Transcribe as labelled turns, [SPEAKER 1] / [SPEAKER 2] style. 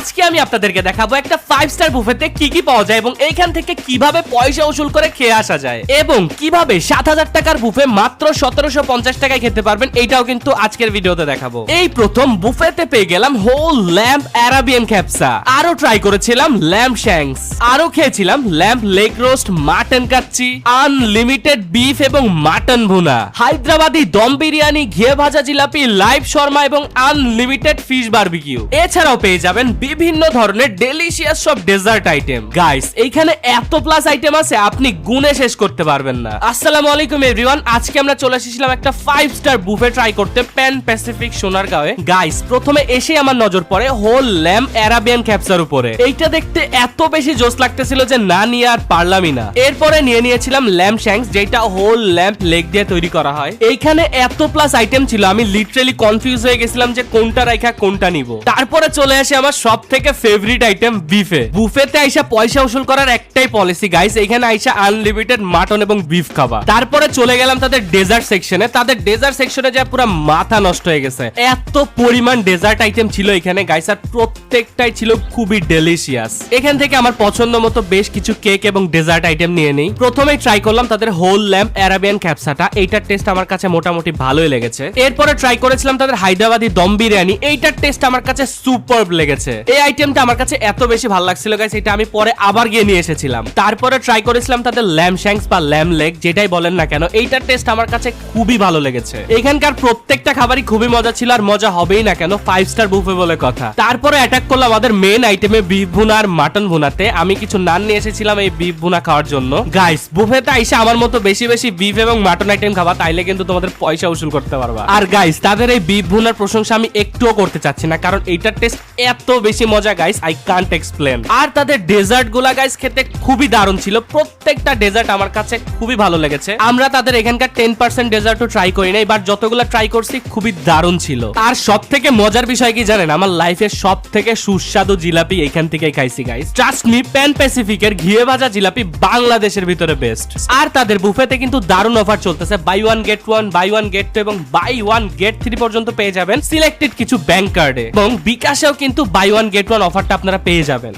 [SPEAKER 1] আজকে আমি আপনাদেরকে দেখাবো একটা 5 স্টার বুফেতে কি কি পাওয়া যায় এবং এইখান থেকে কিভাবে পয়সা উসুল করে খেয়ে আসা যায় এবং কিভাবে 7000 টাকার বুফে মাত্র 1750 টাকায় খেতে পারবেন, এইটাও কিন্তু আজকের ভিডিওতে দেখাবো। এই প্রথম বুফেতে পেয়ে গেলাম হোল ল্যাম্প আরাবিয়ান ক্যাপসা, আরো ট্রাই করেছিলাম ল্যাম্প শ্যাঙ্কস, আরো খেয়েছিলাম lamp leg roast, mutton kacchi, unlimited beef এবং মাটন ভুনা, হায়দ্রাবাদি দম বিরিয়ানি, ঘিয়ে ভাজা জিলাপি, লাইভ শর্মা এবং আনলিমিটেড ফিশ বারবিকিউ। এছাড়াও পেয়ে যাবেন বিভিন্ন ধরনের ডেলিশিয়াস সব ডেজার্ট আইটেম। গাইস এইখানে এত প্লাস আইটেম আছে আপনি গুণে শেষ করতে পারবেন না। আসসালামু আলাইকুম এভরিওয়ান, আজকে আমরা চলে এসেছিলাম একটা 5 স্টার বুফে ট্রাই করতে প্যান প্যাসিফিক সোনারগাঁওয়ে। গাইস প্রথমে এসে আমার নজর পড়ে হোল ল্যাম্প আরাবিয়ান ক্যাপসার উপরে। এইটা দেখতে এত বেশি জোস লাগতেছিল যে না নিয়ে আর পারলামই না। এরপরে নিয়েছিলাম ল্যাম্প শ্যাঙ্কস, যেটা হোল ল্যাম্প লেগ দিয়ে তৈরি করা হয়। এইখানে এত প্লাস আইটেম ছিল আমি লিটারালি কনফিউজ হয়ে গেছিলাম যে কোনটা রাখা কোনটা নিব। তারপরে চলে আসে আমার সব থেকে ফেভারিট আইটেম বিফে। বুফেতে আইসা পয়সা উসুল করার একটাই পলিসি গাইস, এখানে আইসা আনলিমিটেড মাটন এবং বিফ খাবা। তারপরে চলে গেলাম তাদের ডেজার্ট সেকশনে। তাদের ডেজার্ট সেকশনে যা পুরো মাথা নষ্ট হয়ে গেছে, এত পরিমাণ ডেজার্ট আইটেম ছিল এখানে গাইস, আর প্রত্যেকটাই ছিল খুবই ডেলিশিয়াস। এখান থেকে আমার পছন্দ মতো বেশ কিছু কেক এবং ডেজার্ট আইটেম নিয়ে নেই। প্রথমে ট্রাই করলাম তাদের হোল ল্যাম্প আরাবিয়ান ক্যাপসাটা, এইটার টেস্ট আমার কাছে মোটামুটি ভালোই লেগেছে। এরপরে ট্রাই করেছিলাম তাদের হায়দ্রাবাদি দম বিরিয়ানি, এইটার টেস্ট আমার কাছে সুপারব লেগেছে। এই আইটেমটা আমার কাছে এত বেশি ভালো লাগছিল গাইস, এটা আমি পরে আবার গিয়ে নিয়ে এসেছিলাম। তারপরে ট্রাই করেছিলাম তাদের ল্যাম্প শ্যাঙ্কস বা ল্যাম্প লেগ, যেটাই বলেন না কেন, এইটার টেস্ট আমার কাছে খুবই ভালো লেগেছে। এখানকার প্রত্যেকটা খাবারই খুবই মজা ছিল, আর মজা হবেই না কেন, 5 স্টার বুফে বলে কথা। তারপরে অ্যাটাক করলাম আমাদের মেইন আইটেমে বিফ ভুনা আর মাটন ভুনাতে। আমি কিছু নান নিয়ে এসেছিলাম এই বিফ ভুনা খাওয়ার জন্য। গাইস বুফেতে আইসা আমার মতো বেশি বেশি বিফ এবং মাটন আইটেম খাবা, তাইলে কিন্তু তোমাদের পয়সা উসুল করতে পারবা। আর গাইস তাদের এই বিফ ভুনার প্রশংসা আমি একটুও করতে চাচ্ছি না, কারণ এইটার টেস্ট এত বেশি মজা গাইস, আই কান্ট এক্সপ্লেন। আর তাদের ডেজার্ট গুলা গাইস খেতে খুবই দারুণ ছিল, প্রত্যেকটা ডেজার্ট আমার কাছে খুবই ভালো লেগেছে। আমরা তাদের এখানকার 10% ডেজার্টও ট্রাই করি না, এবার যতগুলো ট্রাই করছি খুবই দারুণ ছিল। আর সব থেকে মজার বিষয় কি জানেন, আমার লাইফের সব থেকে সুস্বাদু জিলাপি এখান থেকেই খাইছি গাইস। ট্রাস্ট মি, প্যান প্যাসিফিকের ঘিয়ে ভাজা জিলাপি বাংলাদেশের ভিতরে বেস্ট। আর তাদের বুফেতে কিন্তু দারুণ অফার চলতেছে, buy one get one, buy one get two এবং বাই ওয়ান গেট 3 পর্যন্ত পেয়ে যাবেন সিলেক্টেড কিছু ব্যাংক কার্ডে, এবং বিকাশেও কিন্তু বাই ওয়ান গেট ওয়ান অফারটা আপনারা পেয়ে যাবেন।